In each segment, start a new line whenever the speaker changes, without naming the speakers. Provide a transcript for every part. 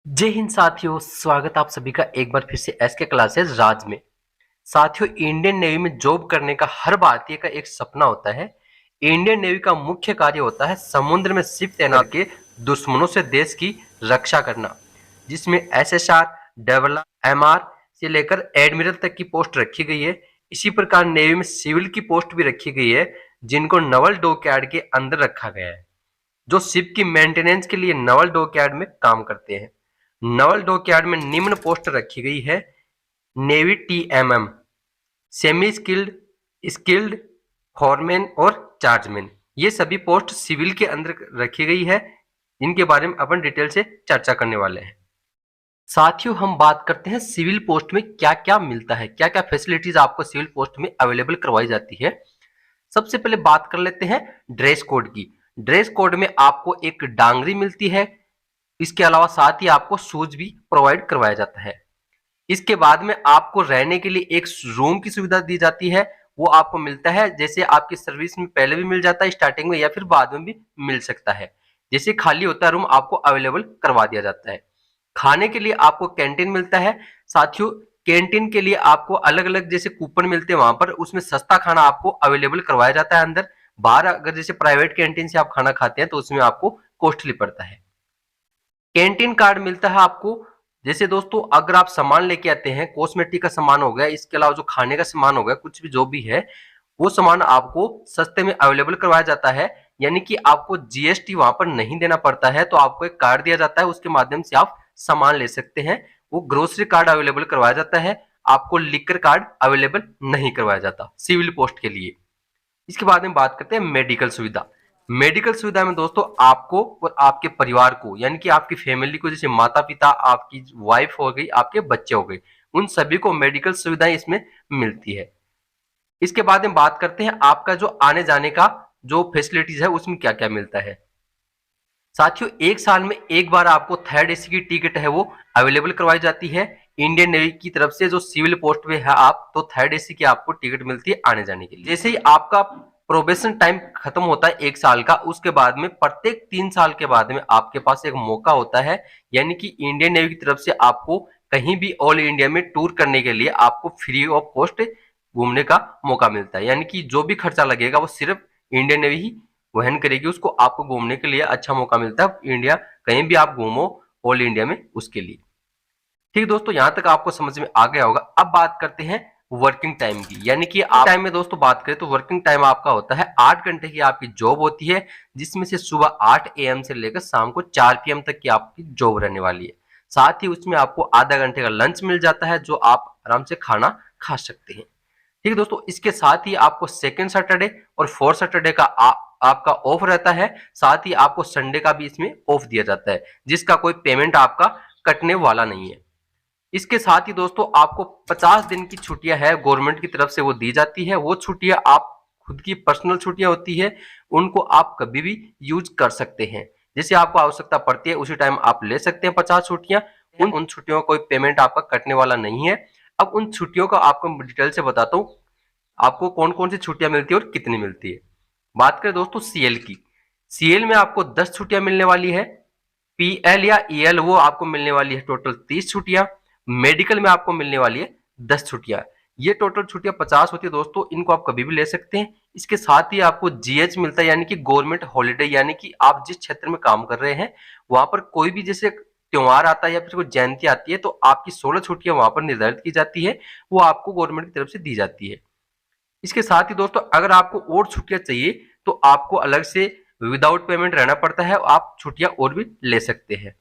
जय हिंद साथियों, स्वागत आप सभी का एक बार फिर से एसके क्लासेस राज में। साथियों, इंडियन नेवी में जॉब करने का हर भारतीय का एक सपना होता है। इंडियन नेवी का मुख्य कार्य होता है समुद्र में शिप तैनात करके दुश्मनों से देश की रक्षा करना, जिसमें एसएसआर, डेवलप, एमआर से लेकर एडमिरल तक की पोस्ट रखी गई है। इसी प्रकार नेवी में सिविल की पोस्ट भी रखी गई है, जिनको नवल डॉकयार्ड के अंदर रखा गया है, जो शिप की मेंटेनेंस के लिए नवल डॉकयार्ड में काम करते हैं। नवल डॉकयार्ड में निम्न पोस्ट रखी गई है: navy TMM, semi skilled, skilled, foreman और चार्जमैन। ये सभी पोस्ट सिविल के अंदर रखी गई है, इनके बारे में अपन डिटेल से चर्चा करने वाले हैं। साथियों, हम बात करते हैं सिविल पोस्ट में क्या क्या मिलता है, क्या क्या फैसिलिटीज आपको सिविल पोस्ट में अवेलेबल करवाई जाती है। सबसे पहले बात कर लेते हैं ड्रेस कोड की। ड्रेस कोड में आपको एक डांगरी मिलती है, इसके अलावा साथ ही आपको शूज भी प्रोवाइड करवाया जाता है। इसके बाद में आपको रहने के लिए एक रूम की सुविधा दी जाती है, वो आपको मिलता है, जैसे आपकी सर्विस में पहले भी मिल जाता है स्टार्टिंग में, या फिर बाद में भी मिल सकता है। जैसे खाली होता है रूम, आपको अवेलेबल करवा दिया जाता है। खाने के लिए आपको कैंटीन मिलता है। साथियों, कैंटीन के लिए आपको अलग अलग जैसे कूपन मिलते हैं, वहां पर उसमें सस्ता खाना आपको अवेलेबल करवाया जाता है अंदर। बाहर अगर जैसे प्राइवेट कैंटीन से आप खाना खाते हैं तो उसमें आपको कॉस्टली पड़ता है। कैंटीन कार्ड मिलता है आपको। जैसे दोस्तों, अगर आप सामान लेके आते हैं, कॉस्मेटिक का सामान हो गया, इसके अलावा जो खाने का सामान हो गया, कुछ भी जो भी है, वो सामान आपको सस्ते में अवेलेबल करवाया जाता है। यानी कि आपको जीएसटी वहां पर नहीं देना पड़ता है, तो आपको एक कार्ड दिया जाता है, उसके माध्यम से आप सामान ले सकते हैं। वो ग्रोसरी कार्ड अवेलेबल करवाया जाता है, आपको लिकर कार्ड अवेलेबल नहीं करवाया जाता सिविल पोस्ट के लिए। इसके बाद में बात करते हैं मेडिकल सुविधा। मेडिकल सुविधा में दोस्तों आपको और आपके परिवार को, यानी कि आपकी फैमिली को, जैसे माता पिता, आपकी वाइफ हो गई, आपके बच्चे हो गए, उन सभी को मेडिकल सुविधाएं इसमें मिलती है। इसके बाद में बात करते हैं आपका जो आने जाने का जो फैसिलिटीज है उसमें क्या क्या मिलता है। साथियों, एक साल में एक बार आपको थर्ड एसी की टिकट है वो अवेलेबल करवाई जाती है इंडियन नेवी की तरफ से। जो सिविल पोस्ट में है आप, तो थर्ड एसी की आपको टिकट मिलती है आने जाने के लिए। जैसे ही आपका प्रोबेशन टाइम खत्म होता है एक साल का, उसके बाद में प्रत्येक 3 साल के बाद में आपके पास एक मौका होता है, यानी कि इंडियन नेवी की तरफ से आपको कहीं भी ऑल इंडिया में टूर करने के लिए आपको फ्री ऑफ कॉस्ट घूमने का मौका मिलता है। यानी कि जो भी खर्चा लगेगा वो सिर्फ इंडियन नेवी ही वहन करेगी, उसको आपको घूमने के लिए अच्छा मौका मिलता है इंडिया, कहीं भी आप घूमो ऑल इंडिया में, उसके लिए। ठीक दोस्तों, यहां तक आपको समझ में आ गया होगा। अब बात करते हैं वर्किंग टाइम की, यानी कि आप टाइम में दोस्तों बात करें तो वर्किंग टाइम आपका होता है 8 घंटे की आपकी जॉब होती है, जिसमें से सुबह 8 AM से लेकर शाम को 4 PM तक की आपकी जॉब रहने वाली है। साथ ही उसमें आपको आधा घंटे का लंच मिल जाता है, जो आप आराम से खाना खा सकते हैं। ठीक है दोस्तों, इसके साथ ही आपको सेकेंड सैटरडे और फोर्थ सैटरडे का आपका ऑफ रहता है। साथ ही आपको संडे का भी इसमें ऑफ दिया जाता है, जिसका कोई पेमेंट आपका कटने वाला नहीं है। इसके साथ ही दोस्तों आपको 50 दिन की छुट्टियां है गवर्नमेंट की तरफ से वो दी जाती है। वो छुट्टियां आप खुद की पर्सनल छुट्टियां होती है, उनको आप कभी भी यूज कर सकते हैं। जैसे आपको आवश्यकता पड़ती है उसी टाइम आप ले सकते हैं 50 छुट्टियां। उन छुट्टियों का कोई पेमेंट आपका कटने वाला नहीं है। अब उन छुट्टियों का आपको डिटेल से बताता हूँ, आपको कौन कौन सी छुट्टियां मिलती है और कितनी मिलती है। बात करें दोस्तों सीएल की। सीएल में आपको 10 छुट्टियां मिलने वाली है। पीएल या ईएल वो आपको मिलने वाली है टोटल 30 छुट्टियां। मेडिकल में आपको मिलने वाली है 10 छुट्टियां। ये टोटल छुट्टियां 50 होती है दोस्तों, इनको आप कभी भी ले सकते हैं। इसके साथ ही आपको जीएच मिलता है, यानी कि गवर्नमेंट हॉलीडे, यानी कि आप जिस क्षेत्र में काम कर रहे हैं वहां पर कोई भी जैसे त्योहार आता है या फिर कोई जयंती आती है, तो आपकी 16 छुट्टियां वहां पर निर्धारित की जाती है, वो आपको गवर्नमेंट की तरफ से दी जाती है। इसके साथ ही दोस्तों अगर आपको और छुट्टियां चाहिए तो आपको अलग से विदाउट पेमेंट रहना पड़ता है, आप छुट्टियां और भी ले सकते हैं।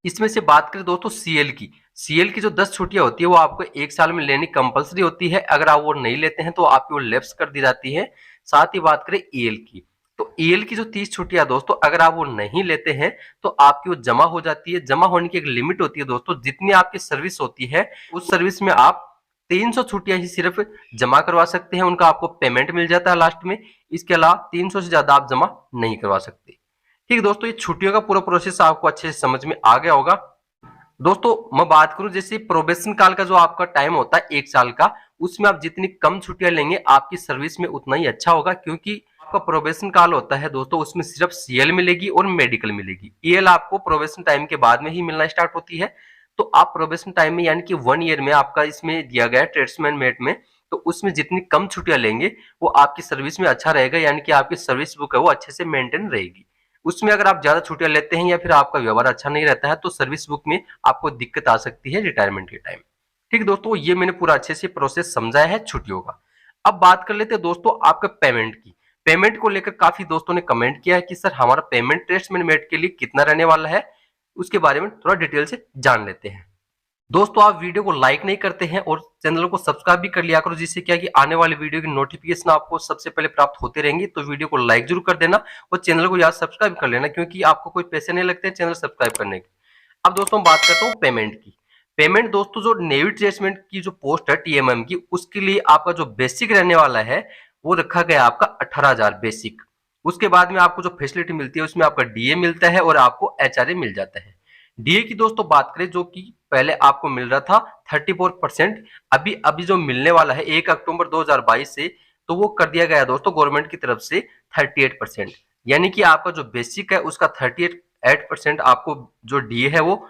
इसमें से बात करें दोस्तों सीएल की। सीएल की जो 10 छुट्टियां होती है वो आपको एक साल में लेनी कंपलसरी होती है। अगर आप वो नहीं लेते हैं तो आपकी वो लैप्स कर दी जाती है। साथ ही बात करें ईएल की, तो ईएल की जो 30 छुट्टियां दोस्तों अगर आप वो नहीं लेते हैं तो आपकी वो जमा हो जाती है। जमा होने की एक लिमिट होती है दोस्तों, जितनी आपकी सर्विस होती है उस सर्विस में आप 300 छुट्टियां ही सिर्फ जमा करवा सकते हैं, उनका आपको पेमेंट मिल जाता है लास्ट में। इसके अलावा 300 से ज्यादा आप जमा नहीं करवा सकते। ठीक है दोस्तों, ये छुट्टियों का पूरा प्रोसेस आपको अच्छे से समझ में आ गया होगा। दोस्तों मैं बात करूं जैसे प्रोबेशन काल का जो आपका टाइम होता है एक साल का, उसमें आप जितनी कम छुट्टियां लेंगे आपकी सर्विस में उतना ही अच्छा होगा, क्योंकि आपका प्रोबेशन काल होता है दोस्तों, उसमें सिर्फ सीएल मिलेगी और मेडिकल मिलेगी। ईएल आपको प्रोबेशन टाइम के बाद में ही मिलना स्टार्ट होती है। तो आप प्रोबेशन टाइम में यानी कि 1 ईयर में आपका इसमें दिया गया है ट्रेड्समैन मेट में, तो उसमें जितनी कम छुट्टियां लेंगे वो आपकी सर्विस में अच्छा रहेगा, यानी कि आपकी सर्विस बुक है वो अच्छे से मेंटेन रहेगी। उसमें अगर आप ज्यादा छुट्टियां लेते हैं या फिर आपका व्यवहार अच्छा नहीं रहता है तो सर्विस बुक में आपको दिक्कत आ सकती है रिटायरमेंट के टाइम। ठीक दोस्तों, ये मैंने पूरा अच्छे से प्रोसेस समझाया है छुट्टियों का। अब बात कर लेते हैं दोस्तों आपका पेमेंट की। पेमेंट को लेकर काफी दोस्तों ने कमेंट किया है कि सर हमारा पेमेंट ट्रेड्समैन मेट के लिए कितना रहने वाला है, उसके बारे में थोड़ा डिटेल से जान लेते हैं। दोस्तों आप वीडियो को लाइक नहीं करते हैं और चैनल को सब्सक्राइब भी कर लिया करो, जिससे क्या कि आने वाली वीडियो की नोटिफिकेशन आपको सबसे पहले प्राप्त होते रहेंगे। तो वीडियो को लाइक जरूर कर देना और चैनल को याद सब्सक्राइब कर लेना, क्योंकि आपको कोई पैसे नहीं लगते चैनल सब्सक्राइब करने के। अब दोस्तों बात करता हूँ पेमेंट की। पेमेंट दोस्तों जो नेवी ट्रेड्समैन की जो पोस्ट है टीएमएम की, उसके लिए आपका जो बेसिक रहने वाला है वो रखा गया आपका 18,000 बेसिक। उसके बाद में आपको जो फैसिलिटी मिलती है उसमें आपका डीए मिलता है और आपको एचआरए मिल जाता है। डीए की दोस्तों बात करें, जो कि पहले आपको मिल रहा था 34%, अभी अभी जो मिलने वाला है 1 अक्टूबर 2022 से, तो वो कर दिया गया दोस्तों गवर्नमेंट की तरफ से 38%। यानी कि आपका जो बेसिक है उसका 38% आपको जो डीए है वो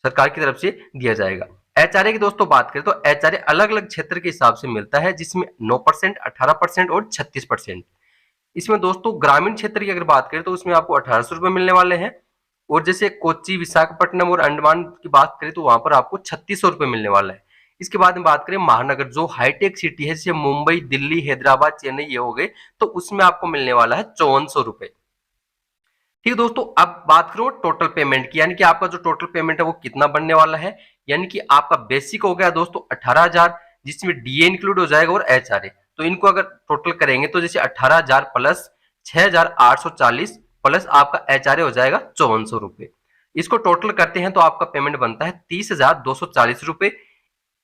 सरकार की तरफ से दिया जाएगा। एचआरए की दोस्तों बात करें तो एचआरए अलग अलग क्षेत्र के हिसाब से मिलता है, जिसमें 9%, 18% और 36%। इसमें दोस्तों ग्रामीण क्षेत्र की अगर बात करें तो उसमें आपको 1800 रुपए मिलने वाले हैं, और जैसे कोच्चि, विशाखापट्टनम और अंडमान की बात करें तो वहां पर आपको 3600 रुपए मिलने वाला है। इसके बाद में बात करें महानगर जो हाईटेक सिटी है, जैसे मुंबई, दिल्ली, हैदराबाद, चेन्नई ये हो गए, तो उसमें आपको मिलने वाला है 5400 रुपए। ठीक दोस्तों, अब बात करो टोटल पेमेंट की, यानी कि आपका जो टोटल पेमेंट है वो कितना बनने वाला है। यानी कि आपका बेसिक हो गया दोस्तों 18,000, जिसमें डीए इंक्लूड हो जाएगा और एचआरए। तो इनको अगर टोटल करेंगे तो जैसे 18,000 प्लस 6,840 प्लस आपका एचआरए हो जाएगा 5400 रुपए। इसको टोटल करते हैं तो आपका पेमेंट बनता है 30,240 रुपए।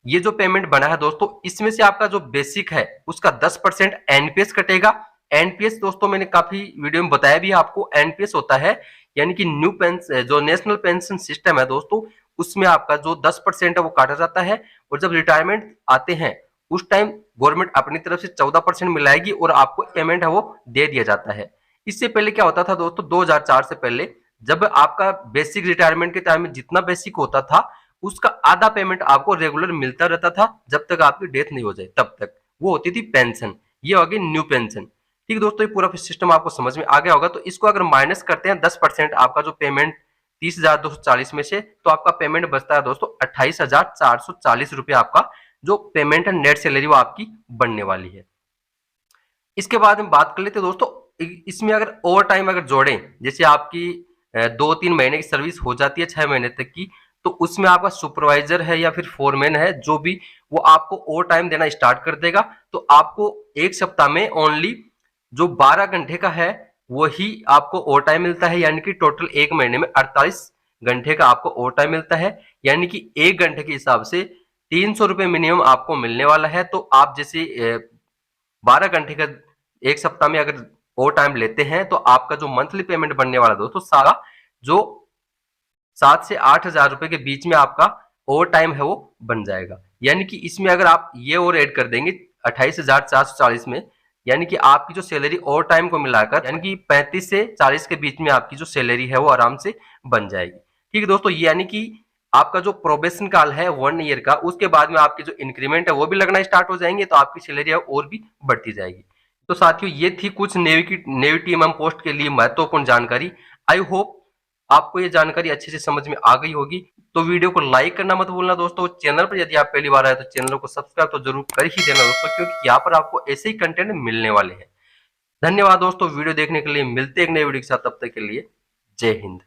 ये जो पेमेंट बना है दोस्तों, इसमें से आपका जो बेसिक है उसका 10% एनपीएस कटेगा। एनपीएस दोस्तों मैंने काफी वीडियो में बताया भी आपको, एनपीएस होता है यानी कि न्यू पेंशन, जो नेशनल पेंशन सिस्टम है दोस्तों, उसमें आपका जो 10% है वो काटा जाता है, और जब रिटायरमेंट आते हैं उस टाइम गवर्नमेंट अपनी तरफ से 14% मिलाएगी और आपको पेमेंट है वो दे दिया जाता है। इससे पहले क्या होता था दोस्तों, 2004 से पहले जब आपका बेसिक रिटायरमेंट के टाइम में जितना बेसिक होता था उसका आधा पेमेंट आपको रेगुलर मिलता रहता था, जब तक आपकी डेथ नहीं हो जाए तब तक, वो होती थी पेंशन। ये होगी न्यू पेंशन। ठीक दोस्तों, ये पूरा सिस्टम आपको समझ में आ गया होगा। तो इसको अगर माइनस करते हैं 10% आपका जो पेमेंट 30,240 में से, तो आपका पेमेंट बचता है दोस्तों 28,440 रुपए। आपका जो पेमेंट है नेट सैलरी वो आपकी बनने वाली है। इसके बाद में बात कर लेते हैं दोस्तों, इसमें अगर ओवर टाइम अगर जोड़ें, जैसे आपकी 2-3 महीने की सर्विस हो जाती है 6 महीने तक की, तो उसमें आपका सुपरवाइजर है या फिर फोरमैन है जो भी, वो आपको ओवर टाइम देना स्टार्ट कर देगा। तो आपको एक सप्ताह में ओनली जो 12 घंटे का है वही आपको ओवर टाइम मिलता है, यानी कि टोटल एक महीने में 48 घंटे का आपको ओवर टाइम मिलता है। यानी कि एक घंटे के हिसाब से 300 रुपए मिनिमम आपको मिलने वाला है। तो आप जैसे 12 घंटे का एक सप्ताह में अगर ओवर टाइम लेते हैं तो आपका जो मंथली पेमेंट बनने वाला दोस्तों सारा जो 7 से 8,000 रुपए के बीच में आपका ओवर टाइम है वो बन जाएगा। यानी कि इसमें अगर आप ये और ऐड कर देंगे 28,440 में, यानी कि आपकी जो सैलरी ओवर टाइम को मिलाकर यानी कि 35 से 40 के बीच में आपकी जो सैलरी है वो आराम से बन जाएगी। ठीक है दोस्तों, यानी कि आपका जो प्रोबेशन काल है 1 ईयर का, उसके बाद में आपकी जो इंक्रीमेंट है वो भी लगना स्टार्ट हो जाएंगे, तो आपकी सैलरी है और भी बढ़ती जाएगी। तो साथियों ये थी कुछ नेवी टीएमएम पोस्ट के लिए महत्वपूर्ण जानकारी। आई होप आपको ये जानकारी अच्छे से समझ में आ गई होगी। तो वीडियो को लाइक करना मत भूलना दोस्तों। चैनल पर यदि आप पहली बार आए तो चैनल को सब्सक्राइब तो जरूर कर ही देना दोस्तों, क्योंकि यहाँ पर आपको ऐसे ही कंटेंट मिलने वाले हैं। धन्यवाद दोस्तों वीडियो देखने के लिए। मिलते हैं एक नए वीडियो के साथ, तब तक के लिए जय हिंद।